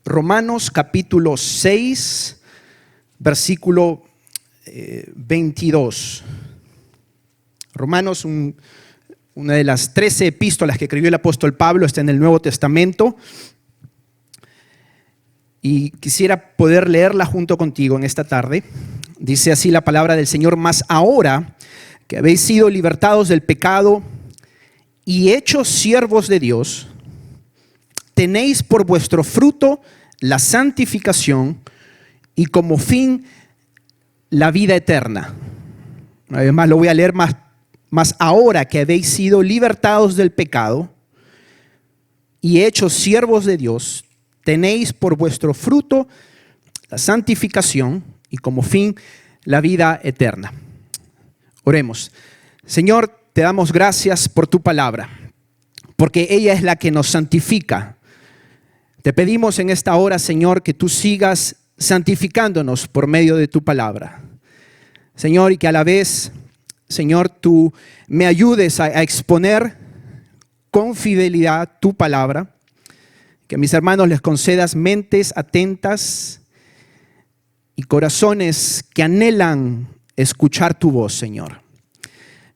Romanos capítulo 6, versículo 22. Romanos, una de las 13 epístolas que escribió el apóstol Pablo, está en el Nuevo Testamento. Y quisiera poder leerla junto contigo en esta tarde. Dice así la palabra del Señor: mas ahora que habéis sido libertados del pecado y hechos siervos de Dios, tenéis por vuestro fruto la santificación y como fin la vida eterna. Además lo voy a leer más ahora que habéis sido libertados del pecado y hechos siervos de Dios, tenéis por vuestro fruto la santificación y como fin la vida eterna. Oremos. Señor, te damos gracias por tu palabra, porque ella es la que nos santifica. Te pedimos en esta hora, Señor, que tú sigas santificándonos por medio de tu palabra. Señor, y que a la vez, Señor, tú me ayudes a exponer con fidelidad tu palabra. Que a mis hermanos les concedas mentes atentas y corazones que anhelan escuchar tu voz, Señor.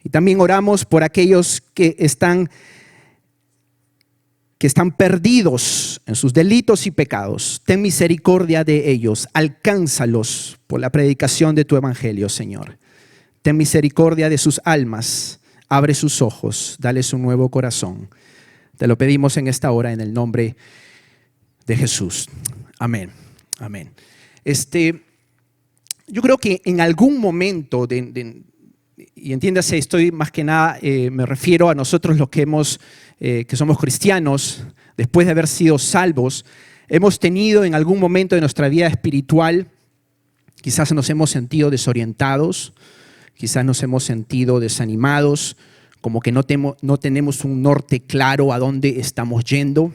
Y también oramos por aquellos que están perdidos en sus delitos y pecados. Ten misericordia de ellos, alcánzalos por la predicación de tu evangelio, Señor. Ten misericordia de sus almas, abre sus ojos, dales un nuevo corazón. Te lo pedimos en esta hora en el nombre de Jesús. Amén. Amén. Yo creo que en algún momento, y entiéndase, estoy más que nada, me refiero a nosotros los que somos cristianos, después de haber sido salvos, hemos tenido en algún momento de nuestra vida espiritual, quizás nos hemos sentido desorientados, quizás nos hemos sentido desanimados, como que no tenemos un norte claro a dónde estamos yendo,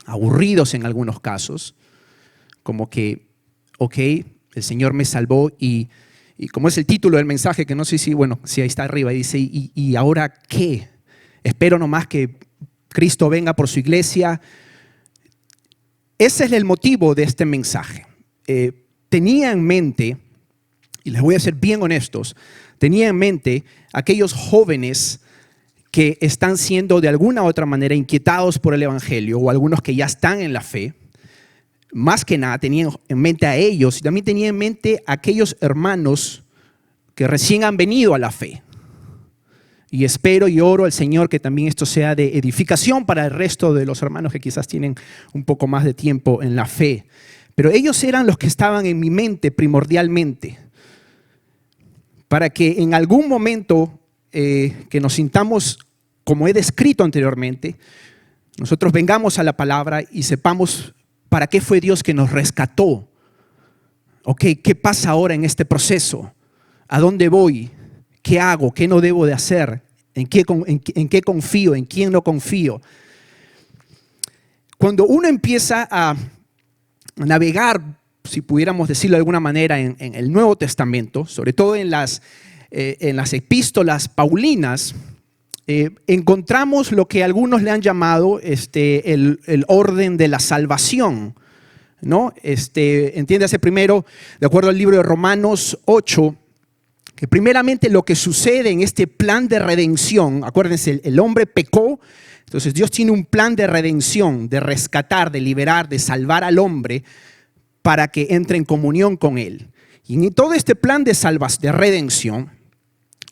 aburridos en algunos casos, como que, ok, el Señor me salvó y como es el título del mensaje, que no sé si ahí está arriba, dice, ¿y ahora qué? Espero nomás que Cristo venga por su iglesia. Ese es el motivo de este mensaje. Tenía en mente, y les voy a ser bien honestos, tenía en mente aquellos jóvenes que están siendo de alguna u otra manera inquietados por el evangelio, o algunos que ya están en la fe. Más que nada tenía en mente a ellos, y también tenía en mente a aquellos hermanos que recién han venido a la fe. Y espero y oro al Señor que también esto sea de edificación para el resto de los hermanos que quizás tienen un poco más de tiempo en la fe. Pero ellos eran los que estaban en mi mente primordialmente, para que en algún momento que nos sintamos, como he descrito anteriormente, nosotros vengamos a la palabra y sepamos para qué fue Dios que nos rescató. Ok, ¿qué pasa ahora en este proceso? ¿A dónde voy? ¿Qué hago? ¿Qué no debo de hacer? ¿En qué confío? ¿En quién no confío? Cuando uno empieza a navegar, si pudiéramos decirlo de alguna manera, en el Nuevo Testamento, sobre todo en las epístolas paulinas, encontramos lo que algunos le han llamado el orden de la salvación, ¿no? Entiéndase primero, de acuerdo al libro de Romanos 8, que primeramente lo que sucede en este plan de redención, acuérdense, el hombre pecó, entonces Dios tiene un plan de redención, de rescatar, de liberar, de salvar al hombre para que entre en comunión con Él. Y en todo este plan de redención,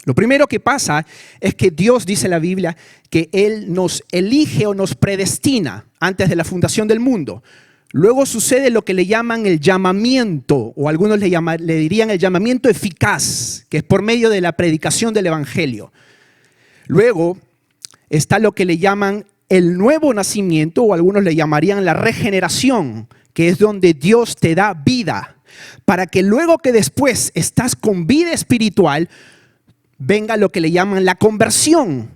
lo primero que pasa es que Dios, dice la Biblia, que Él nos elige o nos predestina antes de la fundación del mundo. Luego sucede lo que le llaman el llamamiento, o algunos le dirían el llamamiento eficaz, que es por medio de la predicación del evangelio. Luego está lo que le llaman el nuevo nacimiento, o algunos le llamarían la regeneración, que es donde Dios te da vida, para que luego que después estás con vida espiritual, venga lo que le llaman la conversión,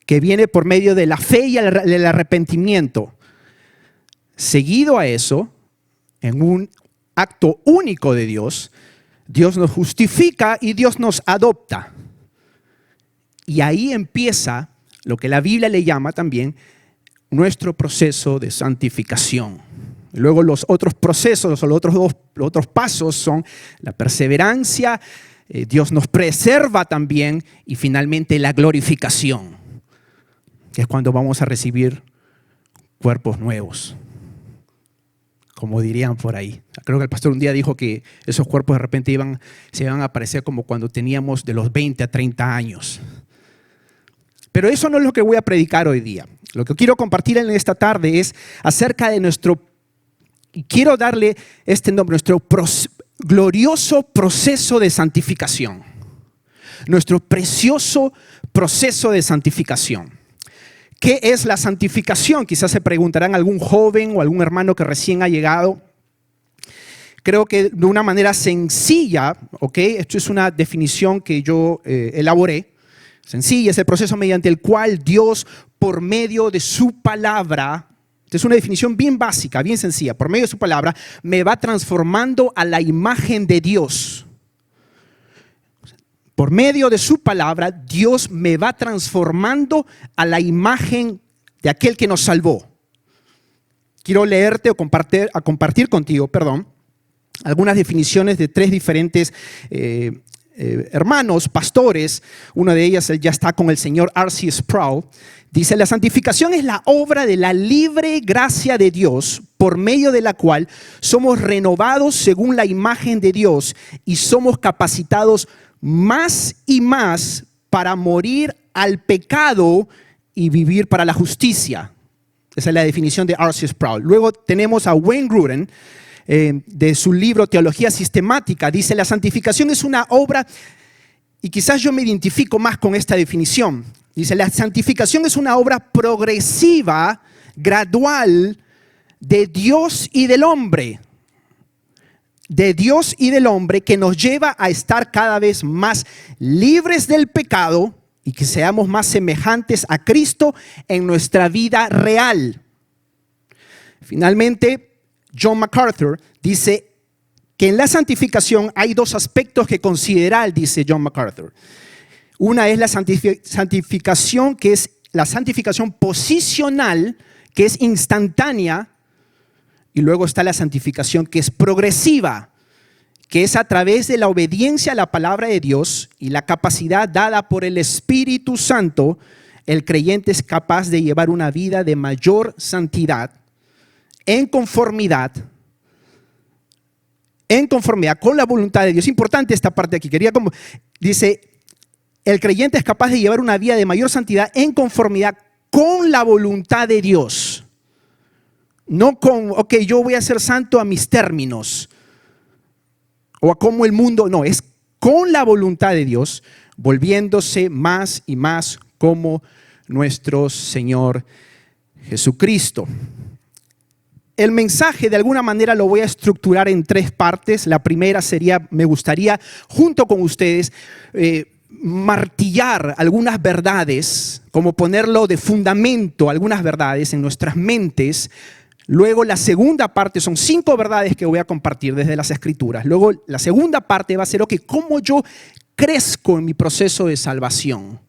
que viene por medio de la fe y el arrepentimiento. Seguido a eso, en un acto único de Dios, Dios nos justifica y Dios nos adopta. Y ahí empieza lo que la Biblia le llama también nuestro proceso de santificación. Luego los otros procesos o los otros pasos son la perseverancia, Dios nos preserva también y finalmente la glorificación, que es cuando vamos a recibir cuerpos nuevos, como dirían por ahí. Creo que el pastor un día dijo que esos cuerpos de repente se iban a aparecer como cuando teníamos de los 20 a 30 años. Pero eso no es lo que voy a predicar hoy día. Lo que quiero compartir en esta tarde es acerca de quiero darle este nombre, nuestro glorioso proceso de santificación. Nuestro precioso proceso de santificación. ¿Qué es la santificación? Quizás se preguntarán algún joven o algún hermano que recién ha llegado. Creo que de una manera sencilla, ¿ok? Esto es una definición que yo elaboré. Sencilla es el proceso mediante el cual Dios, por medio de su palabra, es una definición bien básica, bien sencilla, por medio de su palabra, me va transformando a la imagen de Dios. Por medio de su palabra, Dios me va transformando a la imagen de aquel que nos salvó. Quiero leerte o compartir contigo, algunas definiciones de tres diferentes hermanos, pastores. Una de ellas ya está con el señor R.C. Sproul. Dice: la santificación es la obra de la libre gracia de Dios, por medio de la cual somos renovados según la imagen de Dios y somos capacitados más y más para morir al pecado y vivir para la justicia. Esa es la definición de R.C. Sproul. Luego tenemos a Wayne Grudem, de su libro Teología Sistemática. Dice: la santificación es una obra, y quizás yo me identifico más con esta definición. Dice: la santificación es una obra progresiva, gradual, de Dios y del hombre. De Dios y del hombre, que nos lleva a estar cada vez más libres del pecado y que seamos más semejantes a Cristo en nuestra vida real. Finalmente, John MacArthur dice que en la santificación hay dos aspectos que considerar, dice John MacArthur. Una es la santificación, que es la santificación posicional, que es instantánea, y luego está la santificación que es progresiva, que es a través de la obediencia a la palabra de Dios y la capacidad dada por el Espíritu Santo, el creyente es capaz de llevar una vida de mayor santidad, en conformidad con la voluntad de Dios. Es importante esta parte aquí. Dice, el creyente es capaz de llevar una vida de mayor santidad en conformidad con la voluntad de Dios. No con, yo voy a ser santo a mis términos o a como el mundo. No, es con la voluntad de Dios, volviéndose más y más como nuestro Señor Jesucristo. El mensaje de alguna manera lo voy a estructurar en tres partes. La primera sería, me gustaría junto con ustedes martillar algunas verdades, como ponerlo de fundamento, algunas verdades en nuestras mentes. Luego la segunda parte son 5 verdades que voy a compartir desde las Escrituras. Luego la segunda parte va a ser, ¿cómo yo crezco en mi proceso de salvación?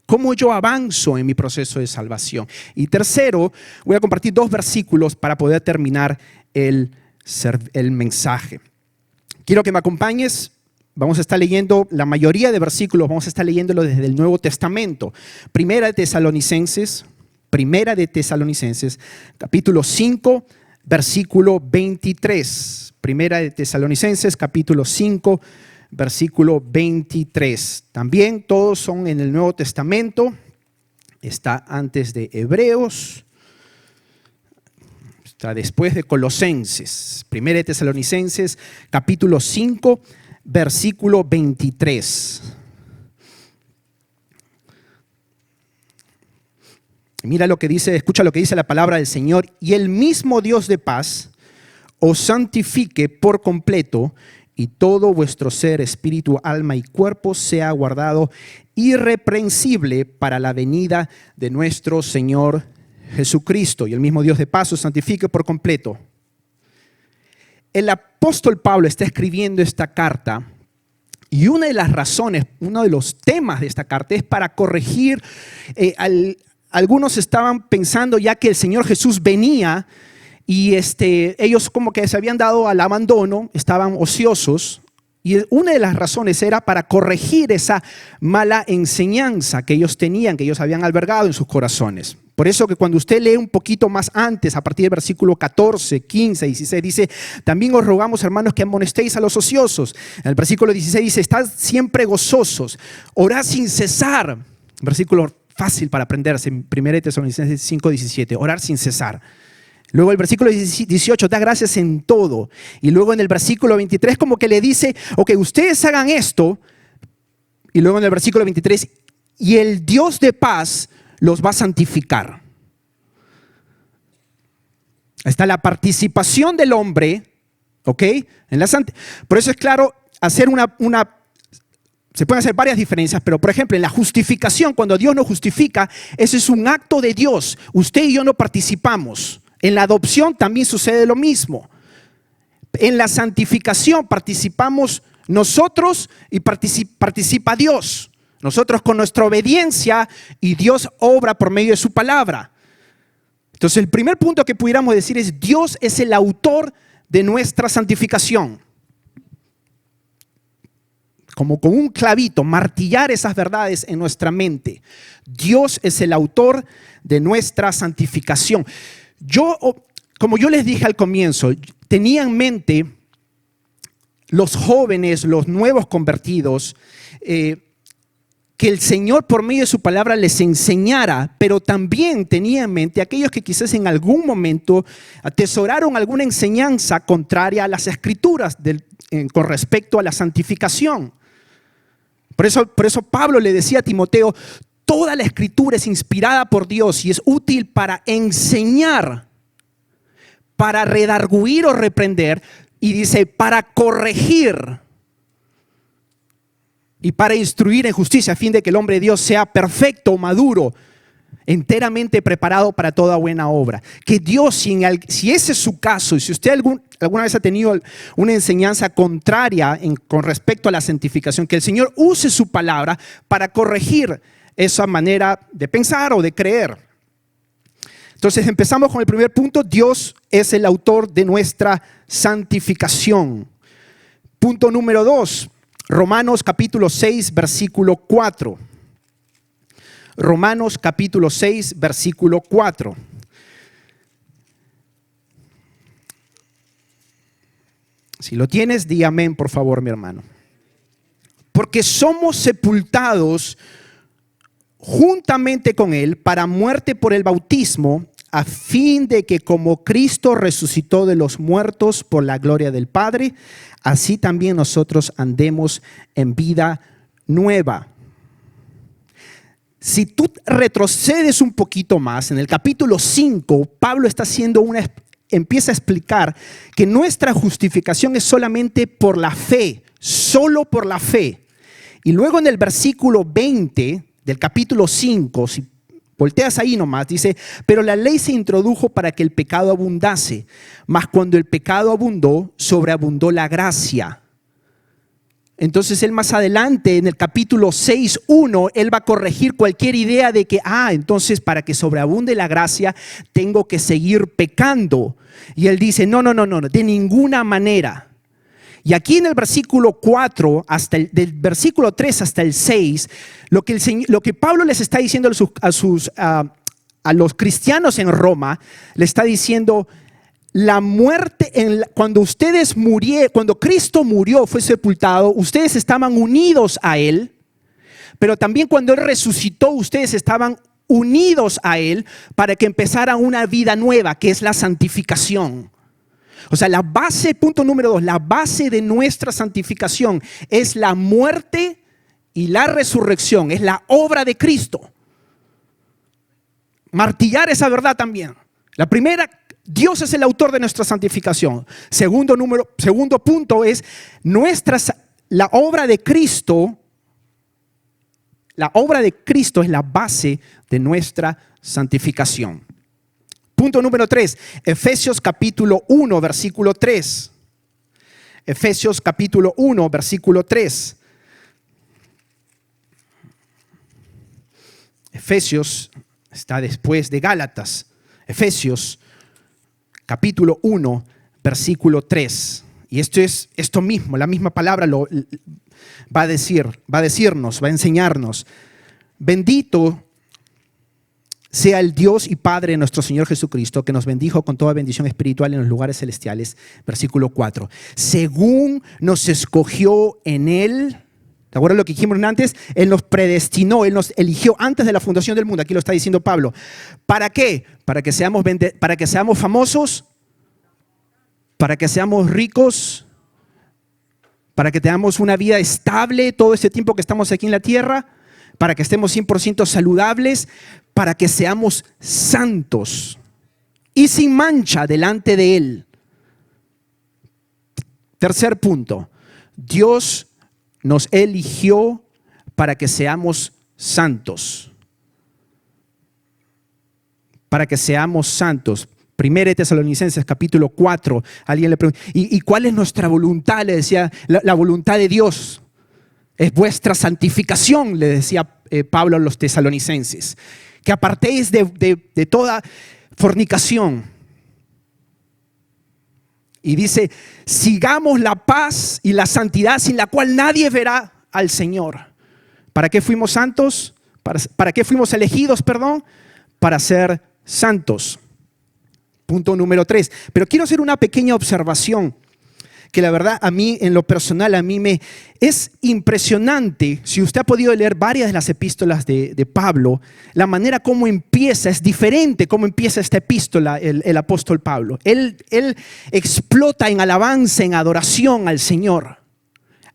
¿Cómo yo avanzo en mi proceso de salvación? Y tercero, voy a compartir 2 versículos para poder terminar el mensaje. Quiero que me acompañes. Vamos a estar leyendo la mayoría de versículos, vamos a estar leyéndolo desde el Nuevo Testamento. Primera de Tesalonicenses, capítulo 5, versículo 23. Primera de Tesalonicenses, capítulo 5, versículo 23. También todos son en el Nuevo Testamento. Está antes de Hebreos. Está después de Colosenses. Primera de Tesalonicenses, capítulo 5, versículo 23. Mira lo que dice, escucha lo que dice la palabra del Señor. Y el mismo Dios de paz os santifique por completo, y todo vuestro ser, espíritu, alma y cuerpo sea guardado irreprensible para la venida de nuestro Señor Jesucristo. Y el mismo Dios de paz os santifique por completo. El apóstol Pablo está escribiendo esta carta, y una de las razones, uno de los temas de esta carta es para corregir. Algunos estaban pensando ya que el Señor Jesús venía y ellos como que se habían dado al abandono, estaban ociosos. Y una de las razones era para corregir esa mala enseñanza que ellos tenían, que ellos habían albergado en sus corazones. Por eso que cuando usted lee un poquito más antes, a partir del versículo 14, 15, 16, dice: también os rogamos, hermanos, que amonestéis a los ociosos. En el versículo 16 dice: estad siempre gozosos, orad sin cesar. Versículo fácil para aprenderse, en 1 Tesalonicenses 5, 17, orar sin cesar. Luego el versículo 18, da gracias en todo. Y luego en el versículo 23 como que le dice: ok, ustedes hagan esto. Y luego en el versículo 23, y el Dios de paz los va a santificar. Está la participación del hombre, ¿ok? Por eso es claro, hacer se pueden hacer varias diferencias, pero por ejemplo en la justificación, cuando Dios nos justifica, ese es un acto de Dios. Usted y yo no participamos. En la adopción también sucede lo mismo. En la santificación participamos nosotros y participa Dios. Nosotros con nuestra obediencia, y Dios obra por medio de su palabra. Entonces el primer punto que pudiéramos decir es: Dios es el autor de nuestra santificación. Como con un clavito, martillar esas verdades en nuestra mente. Dios es el autor de nuestra santificación. Como yo les dije al comienzo, tenía en mente los jóvenes, los nuevos convertidos, que el Señor por medio de su palabra les enseñara, pero también tenía en mente aquellos que quizás en algún momento atesoraron alguna enseñanza contraria a las Escrituras con respecto a la santificación. Por eso Pablo le decía a Timoteo: toda la Escritura es inspirada por Dios y es útil para enseñar, para redarguir o reprender, y dice para corregir y para instruir en justicia, a fin de que el hombre de Dios sea perfecto, maduro, enteramente preparado para toda buena obra. Que Dios, si ese es su caso, y si usted alguna vez ha tenido una enseñanza contraria con respecto a la santificación, que el Señor use su palabra para corregir esa manera de pensar o de creer. Entonces empezamos con el primer punto: Dios es el autor de nuestra santificación. Punto número 2, Romanos capítulo 6, versículo 4. Romanos capítulo 6, versículo 4. Si lo tienes, di amén, por favor, mi hermano. Porque somos sepultados juntamente con Él para muerte por el bautismo, a fin de que como Cristo resucitó de los muertos por la gloria del Padre, así también nosotros andemos en vida nueva. Si tú retrocedes un poquito más, en el capítulo 5, Pablo empieza a explicar que nuestra justificación es solamente por la fe, solo por la fe. Y luego en el versículo 20 del capítulo 5, si volteas ahí nomás, dice: pero la ley se introdujo para que el pecado abundase, mas cuando el pecado abundó, sobreabundó la gracia. Entonces él más adelante en el capítulo 6:1, él va a corregir cualquier idea de que, entonces para que sobreabunde la gracia tengo que seguir pecando. Y él dice: no, de ninguna manera. Y aquí en el versículo 4, del versículo 3 hasta el 6, lo que Pablo les está diciendo a los cristianos en Roma, le está diciendo: la muerte, cuando Cristo murió, fue sepultado, ustedes estaban unidos a Él, pero también cuando Él resucitó, ustedes estaban unidos a Él para que empezara una vida nueva, que es la santificación. O sea, la base, punto número 2, la base de nuestra santificación es la muerte y la resurrección, es la obra de Cristo. Martillar esa verdad también. La primera, Dios es el autor de nuestra santificación. Segundo punto es la obra de Cristo. La obra de Cristo es la base de nuestra santificación. Punto número 3, Efesios capítulo 1, versículo 3. Efesios capítulo 1, versículo 3. Efesios está después de Gálatas. Efesios capítulo 1, versículo 3. Y esto mismo, la misma palabra va a decirnos, va a enseñarnos. Bendito sea el Dios y Padre de nuestro Señor Jesucristo, que nos bendijo con toda bendición espiritual en los lugares celestiales. Versículo 4. Según nos escogió en Él, ¿te acuerdas lo que dijimos antes? Él nos predestinó, Él nos eligió antes de la fundación del mundo. Aquí lo está diciendo Pablo. ¿Para qué? Para que seamos famosos, para que seamos ricos, para que tengamos una vida estable todo este tiempo que estamos aquí en la tierra, para que estemos 100% saludables, para que seamos santos y sin mancha delante de Él. Tercer punto, Dios nos eligió para que seamos santos. Para que seamos santos. Primera de Tesalonicenses, capítulo 4. Alguien le pregunta, ¿y cuál es nuestra voluntad? Le decía, la voluntad de Dios es vuestra santificación, le decía Pablo a los tesalonicenses. Que apartéis de toda fornicación. Y dice, sigamos la paz y la santidad sin la cual nadie verá al Señor. ¿Para qué fuimos santos? ¿Para qué fuimos elegidos, perdón? Para ser santos. Punto número 3. Pero quiero hacer una pequeña observación que la verdad a mí, en lo personal, a mí me es impresionante. Si usted ha podido leer varias de las epístolas de Pablo, la manera como empieza es diferente como empieza esta epístola el apóstol Pablo. Él explota en alabanza, en adoración al Señor.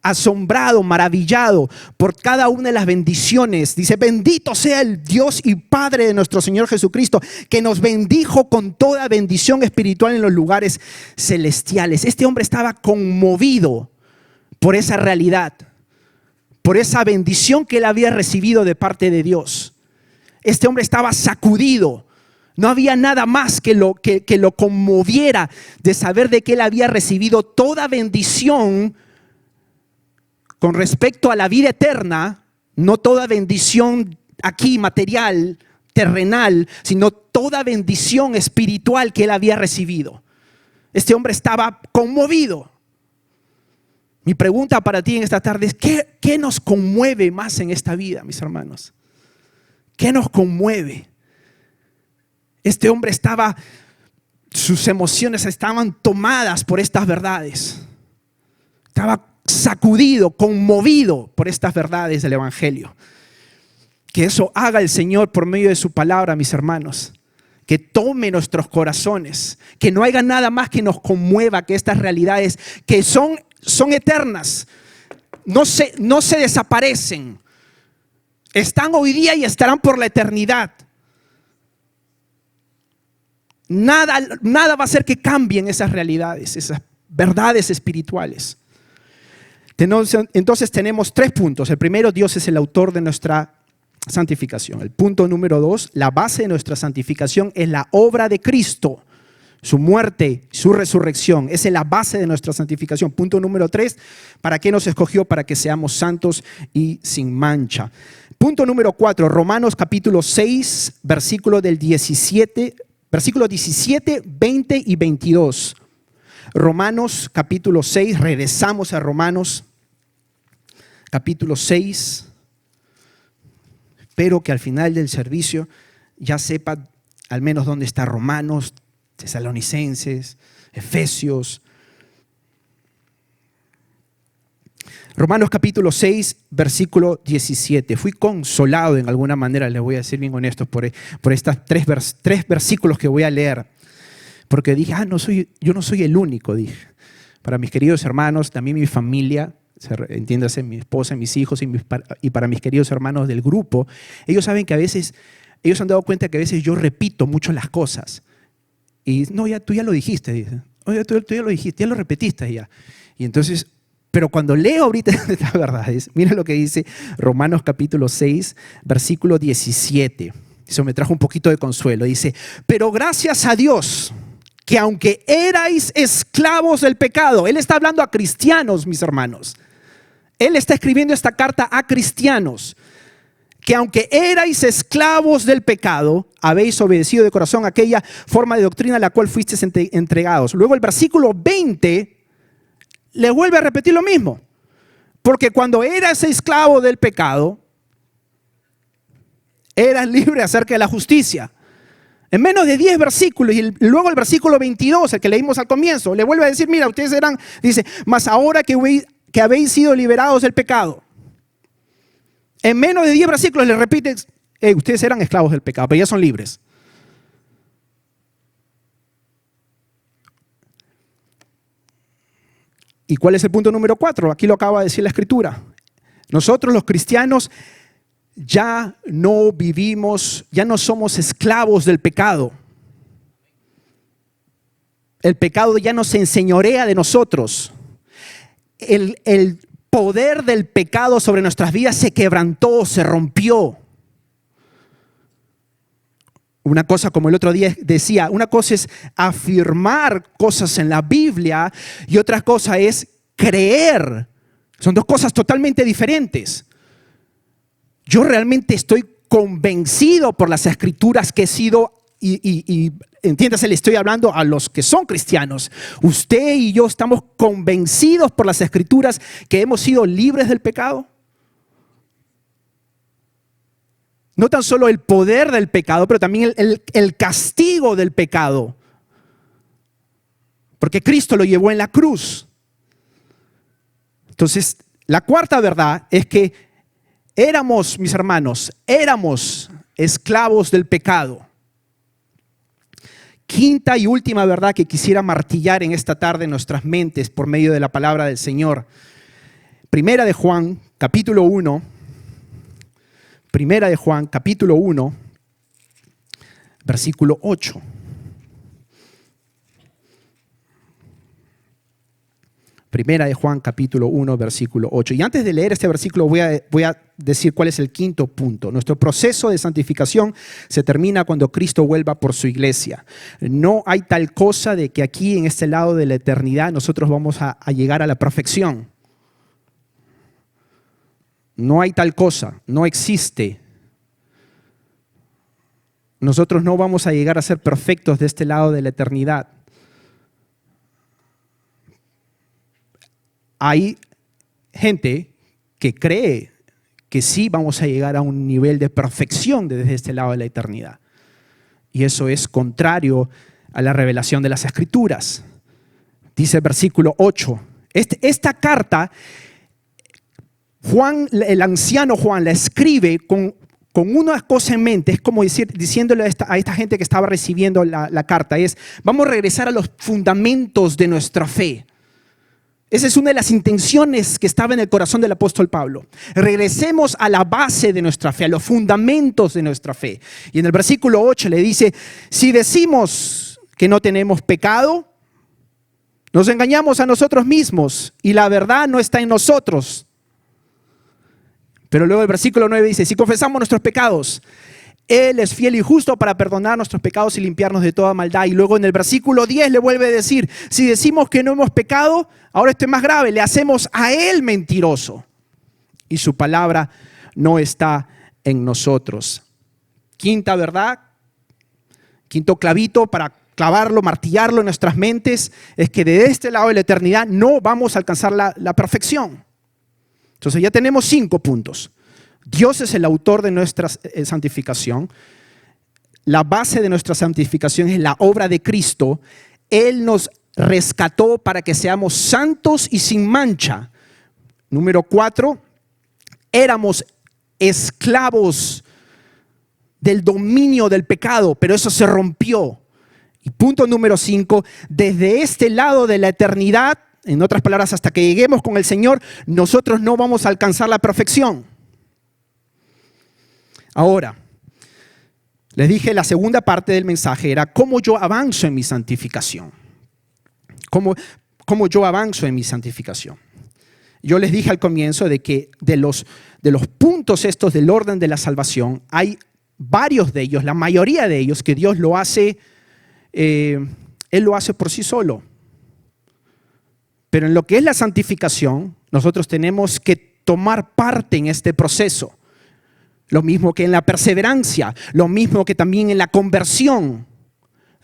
Asombrado, maravillado por cada una de las bendiciones. Dice, bendito sea el Dios y Padre de nuestro Señor Jesucristo, que nos bendijo con toda bendición espiritual en los lugares celestiales. Este hombre estaba conmovido por esa realidad, por esa bendición que él había recibido de parte de Dios. Este hombre estaba sacudido. No había nada más que lo conmoviera de saber de que él había recibido toda bendición con respecto a la vida eterna, no toda bendición aquí material, terrenal, sino toda bendición espiritual que él había recibido. Este hombre estaba conmovido. Mi pregunta para ti en esta tarde es, ¿qué nos conmueve más en esta vida, mis hermanos? ¿Qué nos conmueve? Este hombre sus emociones estaban tomadas por estas verdades. Estaba sacudido, conmovido por estas verdades del Evangelio. Que eso haga el Señor por medio de su palabra, mis hermanos. Que tome nuestros corazones. Que no haya nada más que nos conmueva que estas realidades que son eternas. No se desaparecen. Están hoy día y estarán por la eternidad. Nada va a hacer que cambien esas realidades, esas verdades espirituales. Entonces tenemos 3 puntos. El primero, Dios es el autor de nuestra santificación. El punto número 2, la base de nuestra santificación es la obra de Cristo, su muerte, su resurrección. Esa es la base de nuestra santificación. Punto número 3, ¿para qué nos escogió? Para que seamos santos y sin mancha. Punto número 4, Romanos capítulo 6, versículos 17, 20 y 22. Romanos capítulo 6, regresamos a Romanos capítulo 6. Espero que al final del servicio ya sepa al menos dónde está Romanos, Tesalonicenses, Efesios. Romanos capítulo 6, versículo 17. Fui consolado en alguna manera, les voy a ser bien honestos, por estos tres versículos que voy a leer. Porque dije, yo no soy el único, dije. Para mis queridos hermanos, también mi familia, entiéndase, mi esposa, mis hijos y para mis queridos hermanos del grupo, ellos saben que a veces, ellos han dado cuenta que a veces yo repito mucho las cosas. Y no, tú ya lo dijiste, dice. Oye, tú ya lo dijiste, ya lo repetiste ya. Y entonces, pero cuando leo ahorita estas verdades, mira lo que dice Romanos capítulo 6, versículo 17. Eso me trajo un poquito de consuelo. Dice, pero gracias a Dios, que aunque erais esclavos del pecado, él está hablando a cristianos, mis hermanos. Él está escribiendo esta carta a cristianos que aunque erais esclavos del pecado, habéis obedecido de corazón aquella forma de doctrina a la cual fuisteis entregados. Luego el versículo 20 le vuelve a repetir lo mismo. Porque cuando eras esclavo del pecado, eras libre acerca de la justicia. En menos de 10 versículos, y luego el versículo 22, el que leímos al comienzo, le vuelve a decir, mira, ustedes eran, dice, mas ahora que habéis sido liberados del pecado. En menos de 10 versículos le repite, ustedes eran esclavos del pecado, pero ya son libres. ¿Y cuál es el punto número 4? Aquí lo acaba de decir la Escritura. Nosotros los cristianos ya no vivimos, ya no somos esclavos del pecado. El pecado ya no se enseñorea de nosotros. El poder del pecado sobre nuestras vidas se quebrantó, se rompió. Una cosa, como el otro día decía, una cosa es afirmar cosas en la Biblia y otra cosa es creer. Son dos cosas totalmente diferentes. Yo realmente estoy convencido por las Escrituras que he sido, y entiéndase, le estoy hablando a los que son cristianos. Usted y yo estamos convencidos por las Escrituras que hemos sido libres del pecado. No tan solo el poder del pecado, pero también el castigo del pecado. Porque Cristo lo llevó en la cruz. Entonces, la cuarta verdad es que éramos, mis hermanos, éramos esclavos del pecado. Quinta y última verdad que quisiera martillar en esta tarde en nuestras mentes por medio de la palabra del Señor. Primera de Juan, capítulo 1. Primera de Juan, capítulo 1, versículo 8. Primera de Juan, capítulo 1, versículo 8. Y antes de leer este versículo voy a decir cuál es el quinto punto. Nuestro proceso de santificación se termina cuando Cristo vuelva por su iglesia. No hay tal cosa de que aquí en este lado de la eternidad nosotros vamos a llegar a la perfección. No hay tal cosa, no existe. Nosotros no vamos a llegar a ser perfectos de este lado de la eternidad. Hay gente que cree que sí vamos a llegar a un nivel de perfección desde este lado de la eternidad. Y eso es contrario a la revelación de las Escrituras. Dice el versículo 8. Esta carta, Juan, el anciano Juan, la escribe con una cosa en mente. Es como diciéndole a esta gente que estaba recibiendo la carta. Vamos a regresar a los fundamentos de nuestra fe. Esa es una de las intenciones que estaba en el corazón del apóstol Pablo. Regresemos a la base de nuestra fe, a los fundamentos de nuestra fe. Y en el versículo 8 le dice, si decimos que no tenemos pecado, nos engañamos a nosotros mismos y la verdad no está en nosotros. Pero luego el versículo 9 dice, si confesamos nuestros pecados, Él es fiel y justo para perdonar nuestros pecados y limpiarnos de toda maldad. Y luego en el versículo 10 le vuelve a decir, si decimos que no hemos pecado, ahora esto es más grave, le hacemos a Él mentiroso y su palabra no está en nosotros. Quinta verdad, quinto clavito para clavarlo, martillarlo en nuestras mentes, es que de este lado de la eternidad no vamos a alcanzar la perfección. Entonces ya tenemos 5 puntos. Dios es el autor de nuestra santificación. La base de nuestra santificación es la obra de Cristo. Él nos rescató para que seamos santos y sin mancha. Número 4, éramos esclavos del dominio del pecado, pero eso se rompió. Y punto número 5, desde este lado de la eternidad, en otras palabras, hasta que lleguemos con el Señor, nosotros no vamos a alcanzar la perfección. Ahora, les dije, la segunda parte del mensaje era cómo yo avanzo en mi santificación. Cómo yo avanzo en mi santificación. Yo les dije al comienzo de que de los puntos estos del orden de la salvación, hay varios de ellos, la mayoría de ellos, que Dios lo hace, Él lo hace por sí solo. Pero en lo que es la santificación, nosotros tenemos que tomar parte en este proceso. lo mismo que en la perseverancia, lo mismo que también en la conversión.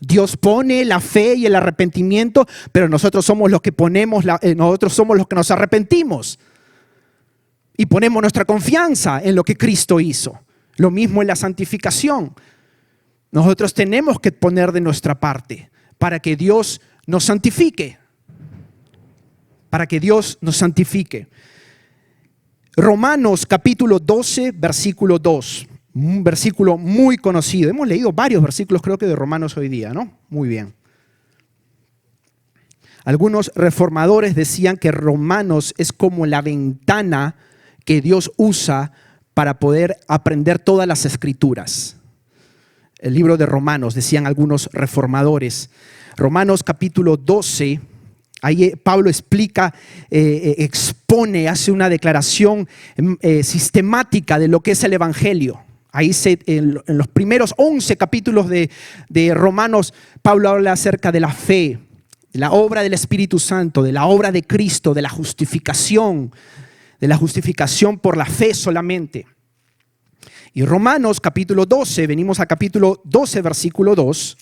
Dios pone la fe y el arrepentimiento, pero nosotros somos los que nosotros somos los que nos arrepentimos y ponemos nuestra confianza en lo que Cristo hizo. Lo mismo en la santificación. Nosotros tenemos que poner de nuestra parte para que Dios nos santifique. Para que Dios nos santifique. Romanos capítulo 12, versículo 2. Un versículo muy conocido. Hemos leído varios versículos, creo que de Romanos hoy día, ¿no? Muy bien. Algunos reformadores decían que Romanos es como la ventana que Dios usa para poder aprender todas las escrituras. El libro de Romanos, decían algunos reformadores. Romanos capítulo 12, ahí Pablo explica, expone, hace una declaración sistemática de lo que es el Evangelio. Ahí en los primeros 11 capítulos de Romanos, Pablo habla acerca de la fe, de la obra del Espíritu Santo, de la obra de Cristo, de la justificación por la fe solamente. Y Romanos capítulo 12, venimos a capítulo 12, versículo 2.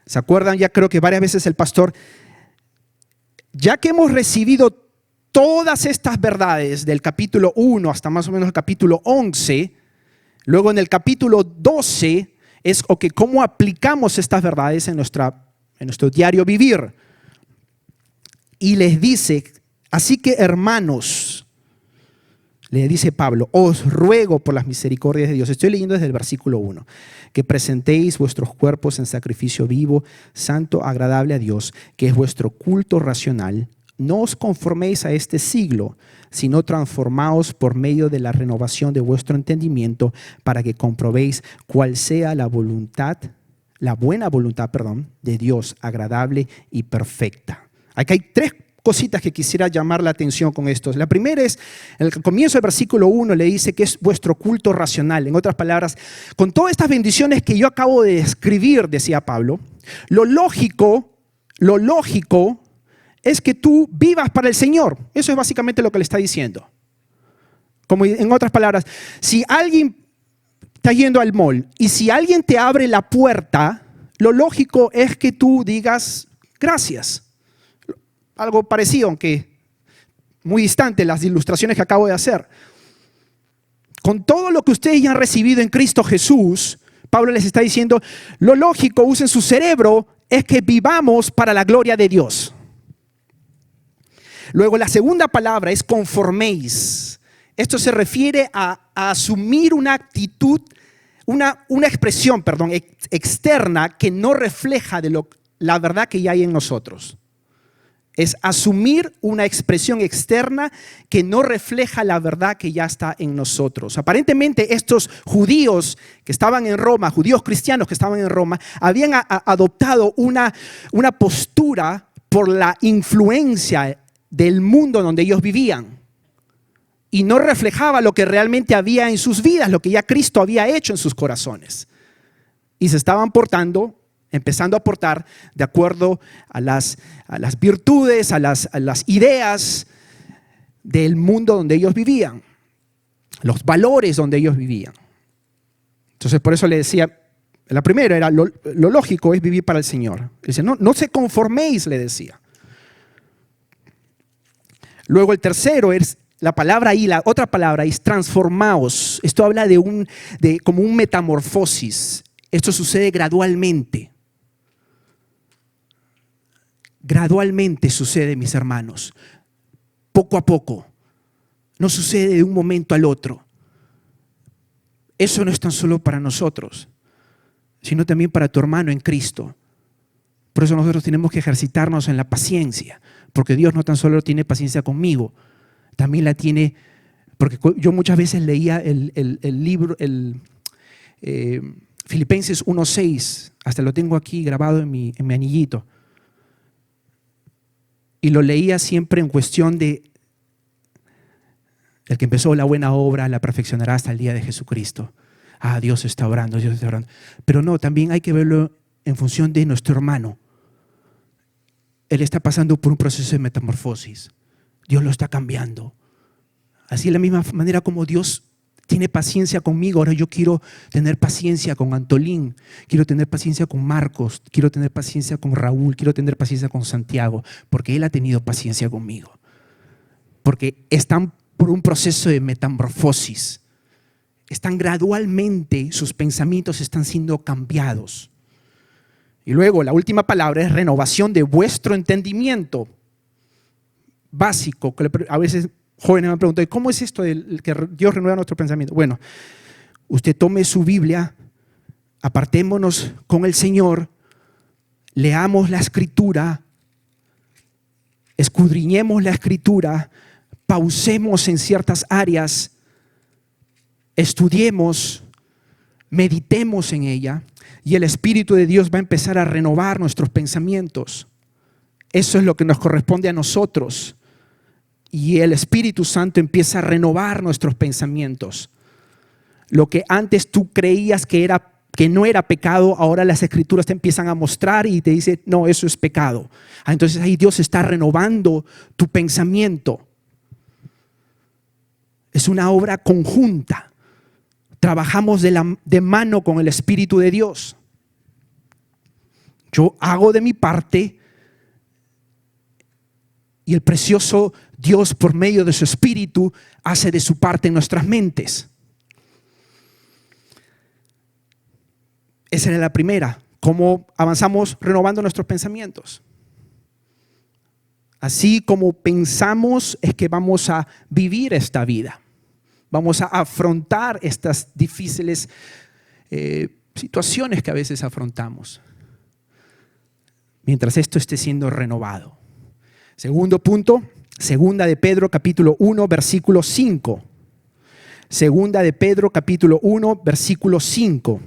¿Se acuerdan? Ya creo que varias veces el pastor, ya que hemos recibido todas estas verdades del capítulo 1 hasta más o menos el capítulo 11, luego en el capítulo 12 es cómo aplicamos estas verdades en nuestro diario vivir. Y les dice, así que hermanos, le dice Pablo, os ruego por las misericordias de Dios, estoy leyendo desde el versículo 1, que presentéis vuestros cuerpos en sacrificio vivo, santo, agradable a Dios, que es vuestro culto racional. No os conforméis a este siglo, sino transformaos por medio de la renovación de vuestro entendimiento, para que comprobéis cuál sea la buena voluntad de Dios, agradable y perfecta. Aquí hay tres cositas que quisiera llamar la atención con esto. La primera es, en el comienzo del versículo 1 le dice que es vuestro culto racional. En otras palabras, con todas estas bendiciones que yo acabo de describir, decía Pablo, lo lógico es que tú vivas para el Señor. Eso es básicamente lo que le está diciendo. Como en otras palabras, si alguien está yendo al mall y si alguien te abre la puerta, lo lógico es que tú digas gracias. Algo parecido, aunque muy distante las ilustraciones que acabo de hacer. Con todo lo que ustedes ya han recibido en Cristo Jesús, Pablo les está diciendo, lo lógico, usen su cerebro, es que vivamos para la gloria de Dios. Luego la segunda palabra es conforméis. Esto se refiere a asumir una actitud, una expresión, externa que no refleja la verdad que ya hay en nosotros. Es asumir una expresión externa que no refleja la verdad que ya está en nosotros. Aparentemente estos judíos que estaban en Roma, judíos cristianos que estaban en Roma, habían adoptado una postura por la influencia del mundo donde ellos vivían. Y no reflejaba lo que realmente había en sus vidas, lo que ya Cristo había hecho en sus corazones. Y se estaban empezando a portar de acuerdo a las virtudes, a las ideas del mundo donde ellos vivían, los valores donde ellos vivían. Entonces por eso le decía, la primera era lo lógico es vivir para el Señor. Dice, no se conforméis, le decía. Luego el tercero es la palabra ahí, la otra palabra es transformaos. Esto habla de como un metamorfosis. Esto sucede gradualmente. Gradualmente sucede, mis hermanos, poco a poco, no sucede de un momento al otro. Eso no es tan solo para nosotros, sino también para tu hermano en Cristo. Por eso nosotros tenemos que ejercitarnos en la paciencia, porque Dios no tan solo tiene paciencia conmigo, también la tiene, porque yo muchas veces leía el libro, Filipenses 1:6, hasta lo tengo aquí grabado en mi anillito. Y lo leía siempre en cuestión de el que empezó la buena obra la perfeccionará hasta el día de Jesucristo. Dios está orando, Dios está orando. Pero no, también hay que verlo en función de nuestro hermano. Él está pasando por un proceso de metamorfosis. Dios lo está cambiando. Así de la misma manera como Dios tiene paciencia conmigo, ahora yo quiero tener paciencia con Antolín, quiero tener paciencia con Marcos, quiero tener paciencia con Raúl, quiero tener paciencia con Santiago, porque él ha tenido paciencia conmigo. Porque están por un proceso de metamorfosis. Están gradualmente, sus pensamientos están siendo cambiados. Y luego la última palabra es renovación de vuestro entendimiento. Básico, que a veces jóvenes me preguntan, ¿cómo es esto de que Dios renueva nuestro pensamiento? Bueno, usted tome su Biblia, apartémonos con el Señor, leamos la Escritura, escudriñemos la Escritura, pausemos en ciertas áreas, estudiemos, meditemos en ella y el Espíritu de Dios va a empezar a renovar nuestros pensamientos. Eso es lo que nos corresponde a nosotros. Y el Espíritu Santo empieza a renovar nuestros pensamientos. Lo que antes tú creías que no era pecado, ahora las Escrituras te empiezan a mostrar y te dicen, no, eso es pecado. Entonces ahí Dios está renovando tu pensamiento. Es una obra conjunta. Trabajamos de mano con el Espíritu de Dios. Yo hago de mi parte y el precioso Dios, por medio de su Espíritu, hace de su parte en nuestras mentes. Esa era la primera. ¿Cómo avanzamos renovando nuestros pensamientos? Así como pensamos es que vamos a vivir esta vida. Vamos a afrontar estas difíciles situaciones que a veces afrontamos. Mientras esto esté siendo renovado. Segundo punto, Segunda de Pedro capítulo 1, versículo 5. Segunda de Pedro capítulo 1, versículo 5.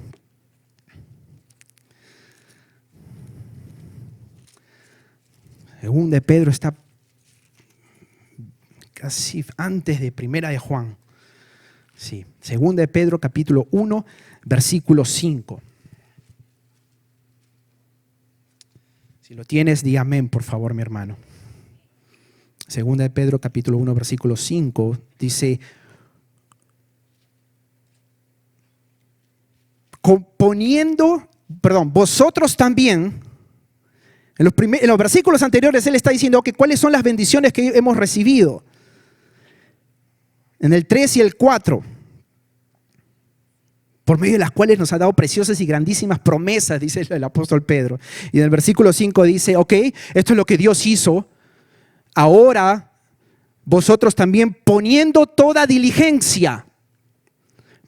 Segunda de Pedro está casi antes de Primera de Juan. Sí, Segunda de Pedro capítulo 1, versículo 5. Si lo tienes, di amén, por favor, mi hermano. Segunda de Pedro capítulo 1, versículo 5 dice: vosotros también. En los versículos anteriores él está diciendo que cuáles son las bendiciones que hemos recibido. En el 3 y el 4, por medio de las cuales nos ha dado preciosas y grandísimas promesas, dice el apóstol Pedro. Y en el versículo 5 dice, ok, esto es lo que Dios hizo. Ahora vosotros también poniendo toda diligencia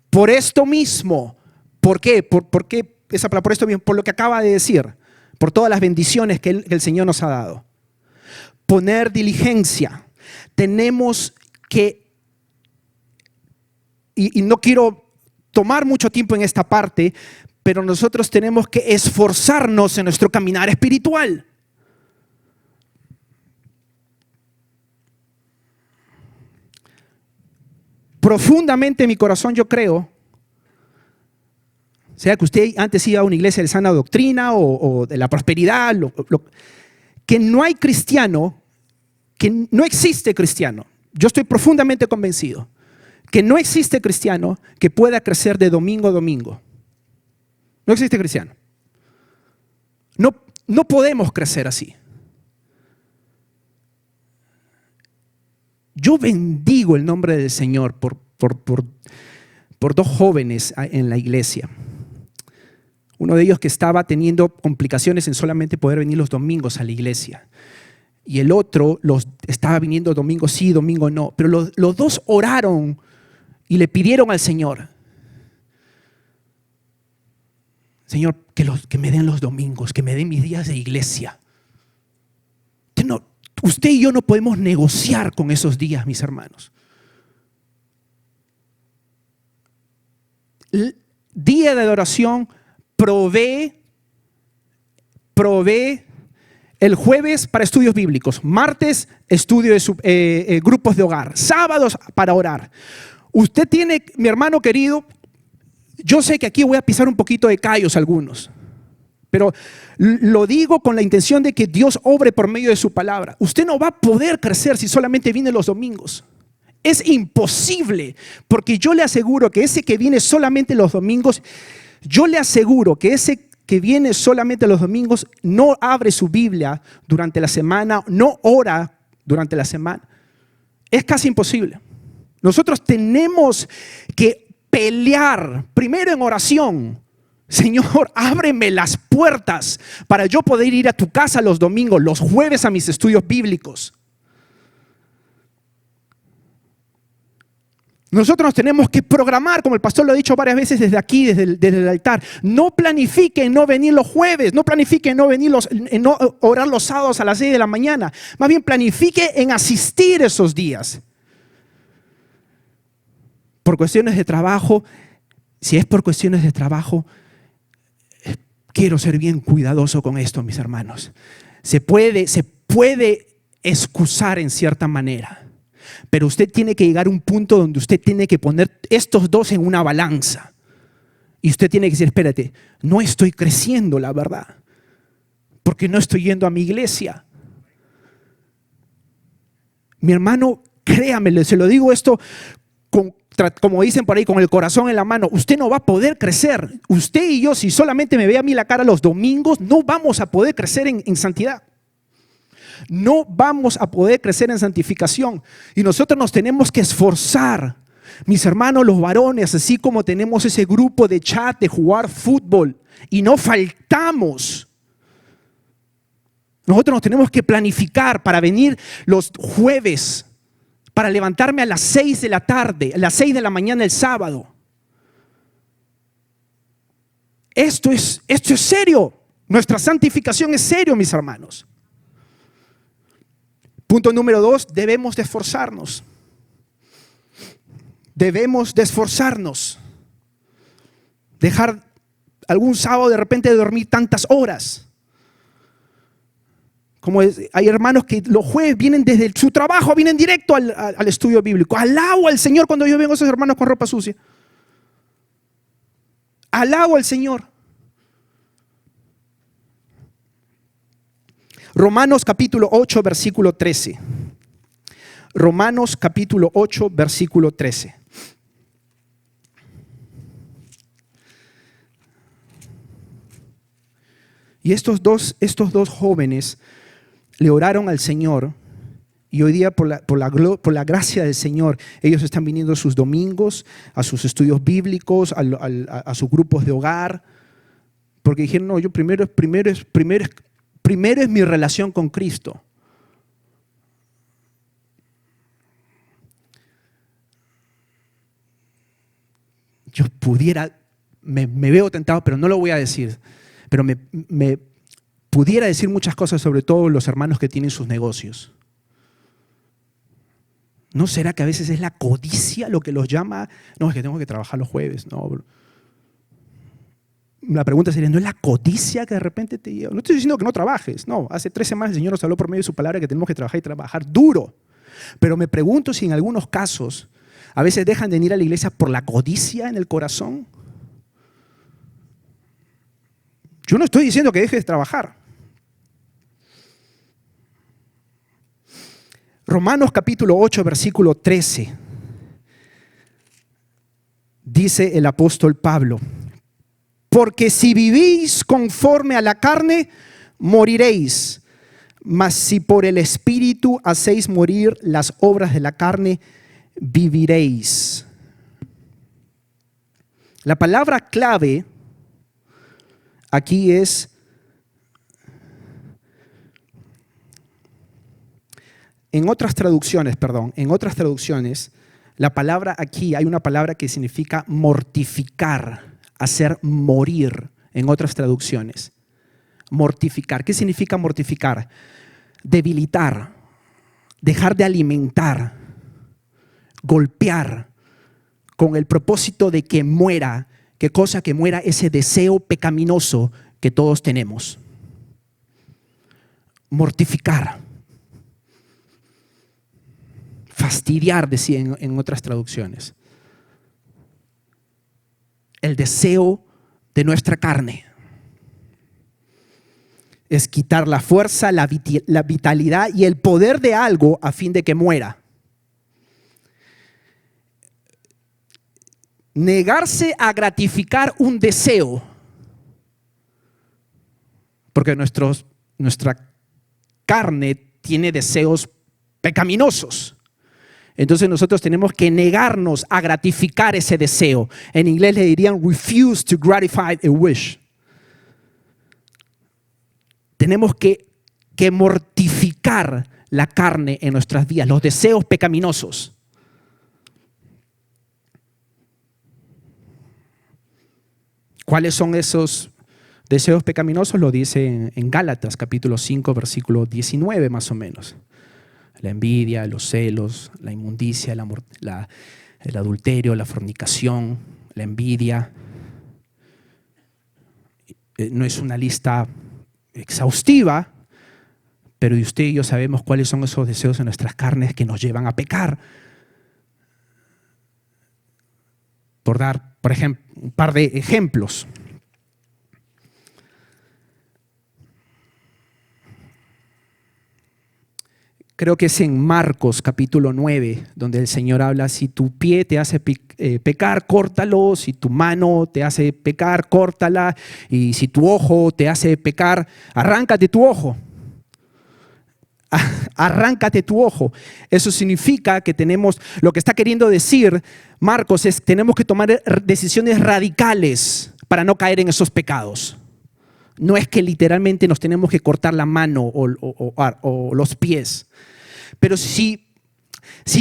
por esto mismo. ¿Por qué? ¿Por qué esa palabra? Por esto mismo, por lo que acaba de decir, por todas las bendiciones que el Señor nos ha dado. Poner diligencia. Tenemos que, y no quiero tomar mucho tiempo en esta parte, pero nosotros tenemos que esforzarnos en nuestro caminar espiritual. Profundamente en mi corazón yo creo, sea que usted antes iba a una iglesia de sana doctrina o de la prosperidad, que no hay cristiano, que no existe cristiano. Yo estoy profundamente convencido que no existe cristiano que pueda crecer de domingo a domingo. No existe cristiano. No podemos crecer así. Yo bendigo el nombre del Señor por dos jóvenes en la iglesia. Uno de ellos que estaba teniendo complicaciones en solamente poder venir los domingos a la iglesia. Y el otro estaba viniendo domingo sí, domingo no. Pero los dos oraron y le pidieron al Señor: Señor, que me den los domingos, que me den mis días de iglesia. Usted y yo no podemos negociar con esos días, mis hermanos. El día de adoración provee el jueves para estudios bíblicos, martes estudio de grupos de hogar, sábados para orar. Usted tiene, mi hermano querido, yo sé que aquí voy a pisar un poquito de callos algunos, pero lo digo con la intención de que Dios obre por medio de su palabra. Usted no va a poder crecer si solamente viene los domingos. Es imposible, porque yo le aseguro que ese que viene solamente los domingos, yo le aseguro que ese que viene solamente los domingos no abre su Biblia durante la semana, no ora durante la semana. Es casi imposible. Nosotros tenemos que pelear primero en oración. Señor, ábreme las puertas para yo poder ir a tu casa los domingos, los jueves a mis estudios bíblicos. Nosotros nos tenemos que programar, como el pastor lo ha dicho varias veces desde aquí, desde el altar. No planifiquen no venir los jueves, no planifiquen no venir no orar los sábados a las 6 de la mañana. Más bien planifique en asistir esos días. Por cuestiones de trabajo, si es por cuestiones de trabajo, quiero ser bien cuidadoso con esto, mis hermanos. Se puede excusar en cierta manera. Pero usted tiene que llegar a un punto donde usted tiene que poner estos dos en una balanza. Y usted tiene que decir, espérate, no estoy creciendo, la verdad, porque no estoy yendo a mi iglesia. Mi hermano, créame, se lo digo esto como dicen por ahí, con el corazón en la mano. Usted no va a poder crecer. Usted y yo, si solamente me ve a mí la cara los domingos, no vamos a poder crecer en santidad. No vamos a poder crecer en santificación. Y nosotros nos tenemos que esforzar, mis hermanos, los varones, así como tenemos ese grupo de chat de jugar fútbol y no faltamos. Nosotros nos tenemos que planificar para venir los jueves, para levantarme a las 6 de la tarde, a las 6 de la mañana el sábado. Esto es serio. Nuestra santificación es serio, mis hermanos. Punto número 2, debemos de esforzarnos. Debemos de esforzarnos. Dejar algún sábado de repente de dormir tantas horas. Hay hermanos que los jueves vienen desde su trabajo, vienen directo al estudio bíblico. Alabo al Señor cuando yo veo a esos hermanos con ropa sucia. Alabo al Señor. Romanos capítulo 8, versículo 13. Romanos capítulo 8, versículo 13. Y estos dos jóvenes le oraron al Señor, y hoy día por la gracia del Señor, ellos están viniendo sus domingos, a sus estudios bíblicos, a sus grupos de hogar, porque dijeron, no, yo primero es mi relación con Cristo. Yo me veo tentado, pero no lo voy a decir, pero me pudiera decir muchas cosas, sobre todo los hermanos que tienen sus negocios. ¿No será que a veces es la codicia lo que los llama? No, es que tengo que trabajar los jueves. No. La pregunta sería, ¿no es la codicia que de repente te lleva? No estoy diciendo que no trabajes, no. Hace 3 semanas el Señor nos habló por medio de su palabra que tenemos que trabajar y trabajar duro. Pero me pregunto si en algunos casos a veces dejan de ir a la iglesia por la codicia en el corazón. Yo no estoy diciendo que dejes de trabajar. Romanos capítulo 8, versículo 13. Dice el apóstol Pablo: porque si vivís conforme a la carne, moriréis. Mas si por el Espíritu hacéis morir las obras de la carne, viviréis. La palabra clave aquí es en otras traducciones, la palabra aquí, hay una palabra que significa mortificar, hacer morir, en otras traducciones. Mortificar. ¿Qué significa mortificar? Debilitar, dejar de alimentar, golpear, con el propósito de que muera. ¿Qué cosa? Que muera ese deseo pecaminoso que todos tenemos. Mortificar. Fastidiar, decía en otras traducciones. El deseo de nuestra carne es quitar la fuerza, la vitalidad y el poder de algo a fin de que muera. negarse a gratificar un deseo, porque nuestra carne tiene deseos pecaminosos. Entonces nosotros tenemos que negarnos a gratificar ese deseo. En inglés le dirían refuse to gratify a wish. Tenemos que mortificar la carne en nuestras vidas, los deseos pecaminosos. ¿Cuáles son esos deseos pecaminosos? Lo dice en Gálatas capítulo 5, versículo 19 más o menos. La envidia, los celos, la inmundicia, el adulterio, la fornicación, la envidia. No es una lista exhaustiva, pero usted y yo sabemos cuáles son esos deseos en nuestras carnes que nos llevan a pecar. Por dar, por ejemplo, un par de ejemplos. Creo que es en Marcos capítulo 9, donde el Señor habla: si tu pie te hace pecar, córtalo; si tu mano te hace pecar, córtala; y si tu ojo te hace pecar, arráncate tu ojo. Arráncate tu ojo. Eso significa que lo que está queriendo decir Marcos es que tenemos que tomar decisiones radicales para no caer en esos pecados. No es que literalmente nos tenemos que cortar la mano o los pies. Pero si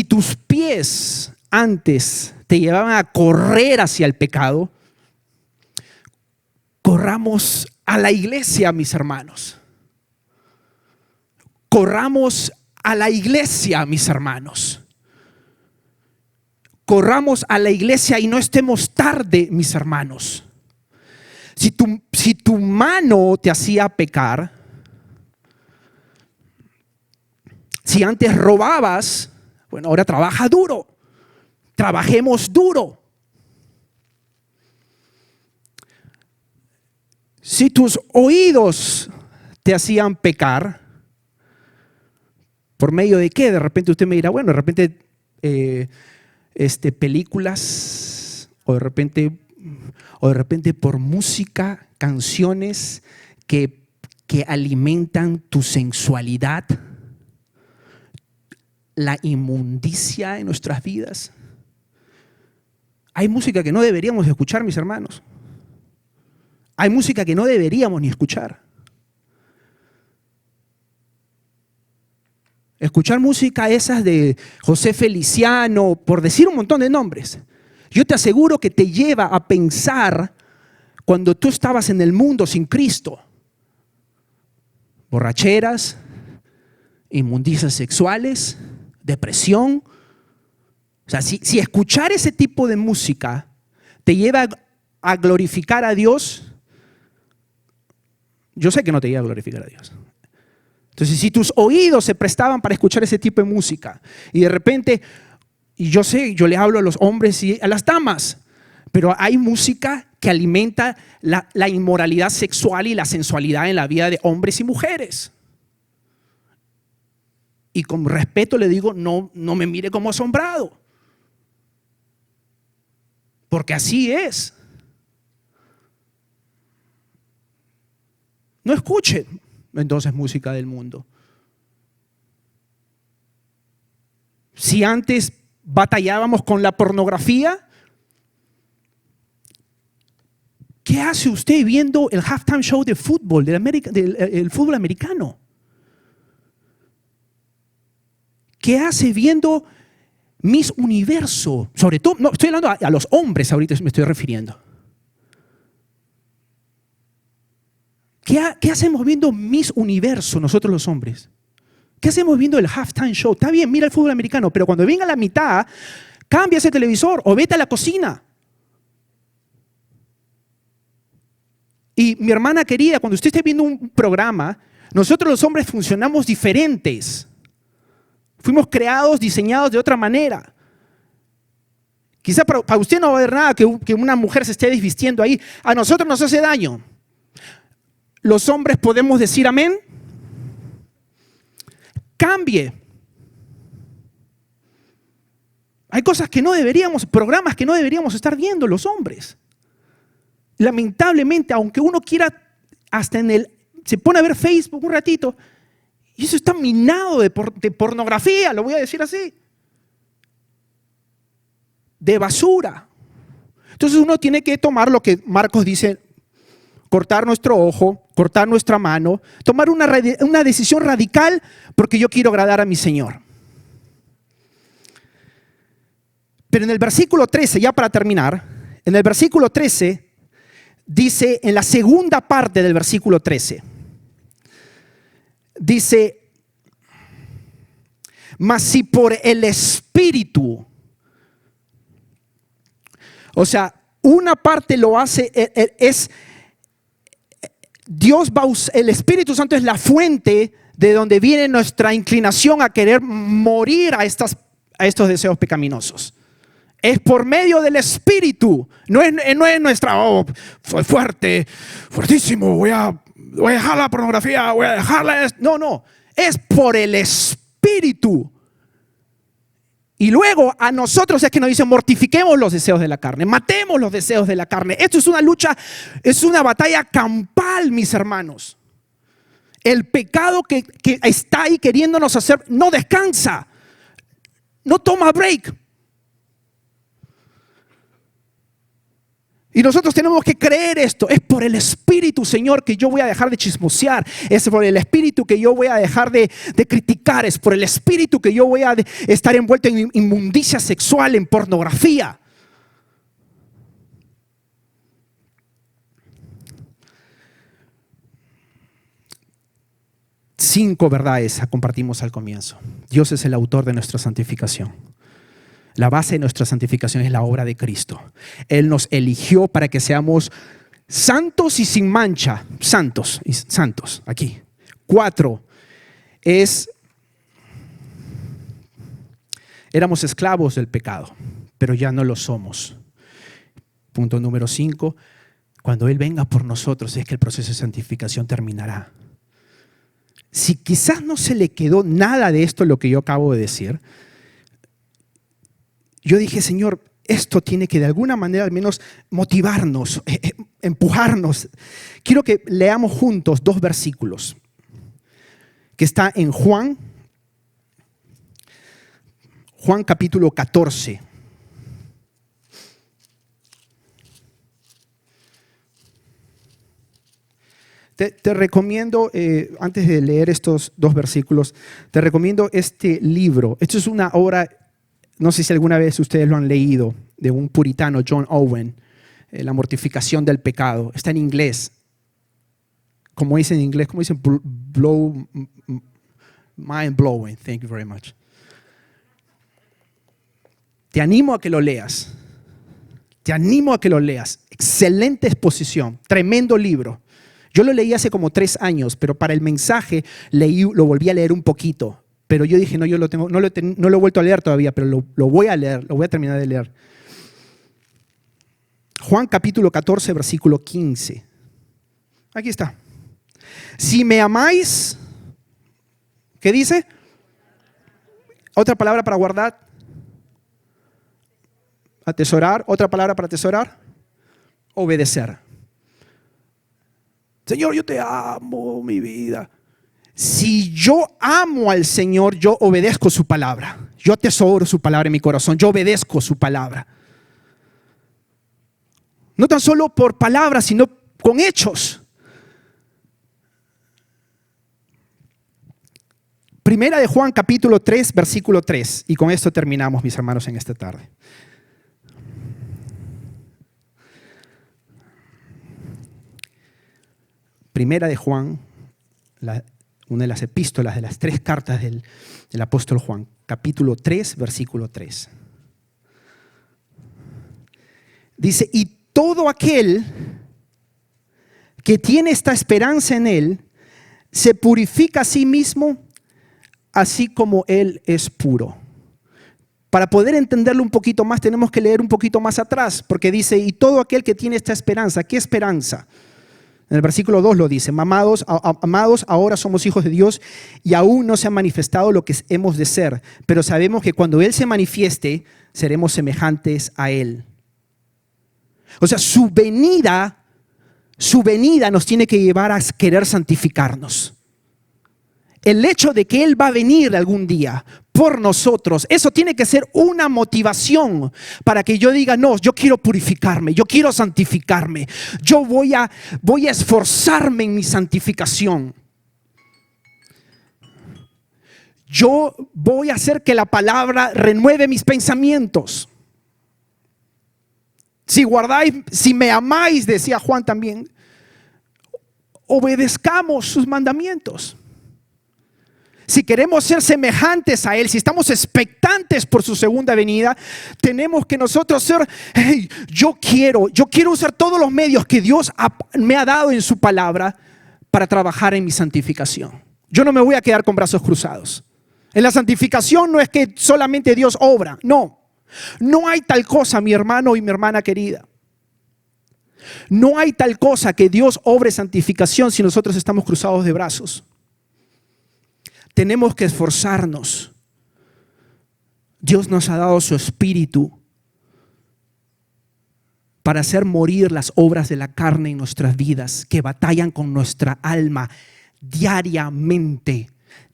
tus pies antes te llevaban a correr hacia el pecado, corramos a la iglesia, mis hermanos. Corramos a la iglesia, mis hermanos. Corramos a la iglesia y no estemos tarde, mis hermanos. Si tu mano te hacía pecar, si antes robabas, bueno, ahora trabaja duro. Trabajemos duro. Si tus oídos te hacían pecar, ¿por medio de qué? De repente usted me dirá, bueno, de repente películas, o de repente por música, canciones que alimentan tu sensualidad, la inmundicia en nuestras vidas. Hay música que no deberíamos escuchar, mis hermanos. Hay música que no deberíamos ni escuchar. Escuchar música esas de José Feliciano, por decir un montón de nombres. Yo te aseguro que te lleva a pensar cuando tú estabas en el mundo sin Cristo. Borracheras, inmundicias sexuales, depresión. O sea, si escuchar ese tipo de música te lleva a glorificar a Dios, yo sé que no te lleva a glorificar a Dios. Entonces, si tus oídos se prestaban para escuchar ese tipo de música y de repente, y yo sé, yo le hablo a los hombres y a las damas, pero hay música que alimenta la inmoralidad sexual y la sensualidad en la vida de hombres y mujeres. Y con respeto le digo, no me mire como asombrado, porque así es. No escuchen entonces música del mundo. Si antes batallábamos con la pornografía, ¿qué hace usted viendo el halftime show de fútbol, del fútbol americano? ¿Qué hace viendo Miss Universo? Sobre todo, no, estoy hablando a los hombres ahorita, me estoy refiriendo. ¿Qué hacemos viendo Miss Universo nosotros los hombres? ¿Qué hacemos viendo el halftime show? Está bien, mira el fútbol americano, pero cuando venga la mitad, cambia ese televisor o vete a la cocina. Y mi hermana querida, cuando usted esté viendo un programa, nosotros los hombres funcionamos diferentes. Fuimos creados, diseñados de otra manera. Quizá para usted no va a haber nada que una mujer se esté desvistiendo ahí. A nosotros nos hace daño. Los hombres podemos decir amén. Cambie. Hay cosas que no deberíamos, programas que no deberíamos estar viendo los hombres. Lamentablemente, aunque uno quiera, se pone a ver Facebook un ratito, y eso está minado de pornografía, lo voy a decir así. De basura. Entonces uno tiene que tomar lo que Marcos dice, cortar nuestro ojo, cortar nuestra mano, tomar una decisión radical porque yo quiero agradar a mi Señor. Pero en el versículo 13, ya para terminar, en el versículo 13 dice, en la segunda parte del versículo 13, dice, mas si por el Espíritu, o sea, una parte lo hace, es Dios va a usar, el Espíritu Santo es la fuente de donde viene nuestra inclinación a querer morir a estos deseos pecaminosos. Es por medio del Espíritu, no es nuestra, fue fuertísimo, voy a dejar la pornografía, voy a dejarla. No, es por el Espíritu. Y luego a nosotros es que nos dicen, mortifiquemos los deseos de la carne, matemos los deseos de la carne. Esto es una lucha, es una batalla campal, mis hermanos. El pecado que está ahí queriéndonos hacer no descansa, no toma break. Y nosotros tenemos que creer esto. Es por el Espíritu, Señor, que yo voy a dejar de chismosear. Es por el Espíritu que yo voy a dejar de criticar. Es por el Espíritu que yo voy a estar envuelto en inmundicia sexual, en pornografía. Cinco verdades compartimos al comienzo. Dios es el autor de nuestra santificación. La base de nuestra santificación es la obra de Cristo. Él nos eligió para que seamos santos y sin mancha. Santos, aquí. 4, éramos esclavos del pecado, pero ya no lo somos. Punto número 5, cuando Él venga por nosotros es que el proceso de santificación terminará. Si quizás no se le quedó nada de esto, lo que yo acabo de decir, yo dije, Señor, esto tiene que de alguna manera al menos motivarnos, empujarnos. Quiero que leamos juntos 2 versículos que está en Juan capítulo 14. Te recomiendo, antes de leer estos 2 versículos, te recomiendo este libro. Esto es una obra, no sé si alguna vez ustedes lo han leído, de un puritano, John Owen, La mortificación del pecado. Está en inglés. Como dicen en inglés, como dicen, mind blowing. Thank you very much. Te animo a que lo leas. Excelente exposición, tremendo libro. Yo lo leí hace como 3 años, pero para el mensaje lo volví a leer un poquito. Pero yo dije, no lo he vuelto a leer todavía, pero lo voy a leer, lo voy a terminar de leer. Juan capítulo 14, versículo 15. Aquí está. Si me amáis, ¿qué dice? Otra palabra para guardar. Atesorar. Otra palabra para atesorar. Obedecer. Señor, yo te amo, mi vida. Si yo amo al Señor, yo obedezco su palabra. Yo atesoro su palabra en mi corazón. Yo obedezco su palabra. No tan solo por palabras, sino con hechos. Primera de Juan, capítulo 3, versículo 3. Y con esto terminamos, mis hermanos, en esta tarde. Primera de Juan, una de las epístolas de las 3 cartas del apóstol Juan, capítulo 3, versículo 3. Dice, y todo aquel que tiene esta esperanza en Él, se purifica a sí mismo, así como Él es puro. Para poder entenderlo un poquito más, tenemos que leer un poquito más atrás, porque dice, y todo aquel que tiene esta esperanza, ¿qué esperanza? En el versículo 2 lo dice, amados, ahora somos hijos de Dios y aún no se ha manifestado lo que hemos de ser, pero sabemos que cuando Él se manifieste, seremos semejantes a Él. O sea, su venida nos tiene que llevar a querer santificarnos. El hecho de que Él va a venir algún día por nosotros, eso tiene que ser una motivación para que yo diga, no, yo quiero purificarme, yo quiero santificarme, yo voy a esforzarme en mi santificación. Yo voy a hacer que la palabra renueve mis pensamientos. Si me amáis, decía Juan también, obedezcamos sus mandamientos. Si queremos ser semejantes a Él, si estamos expectantes por su segunda venida, tenemos que nosotros ser, yo quiero usar todos los medios que Dios me ha dado en su palabra para trabajar en mi santificación. Yo no me voy a quedar con brazos cruzados. En la santificación no es que solamente Dios obra, no. No hay tal cosa, mi hermano y mi hermana querida. No hay tal cosa que Dios obre santificación si nosotros estamos cruzados de brazos. Tenemos que esforzarnos. Dios nos ha dado su espíritu para hacer morir las obras de la carne en nuestras vidas, que batallan con nuestra alma diariamente.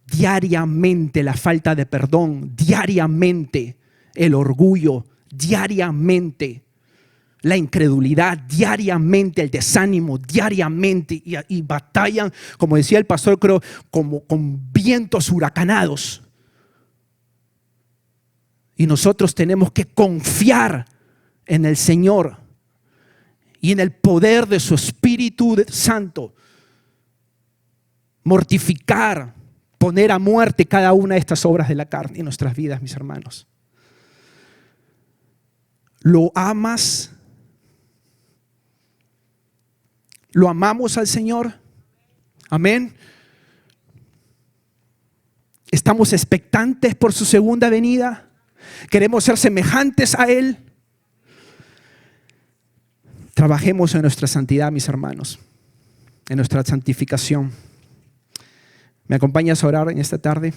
Diariamente la falta de perdón, diariamente el orgullo, diariamente la incredulidad, diariamente el desánimo, diariamente y batallan, como decía el pastor, creo, como con vientos huracanados. Y nosotros tenemos que confiar en el Señor y en el poder de su Espíritu Santo, mortificar, poner a muerte cada una de estas obras de la carne en nuestras vidas, mis hermanos. ¿Lo amas? ¿Lo amamos al Señor? Amén. ¿Estamos expectantes por su segunda venida? ¿Queremos ser semejantes a Él? Trabajemos en nuestra santidad, mis hermanos, en nuestra santificación. ¿Me acompañas a orar en esta tarde?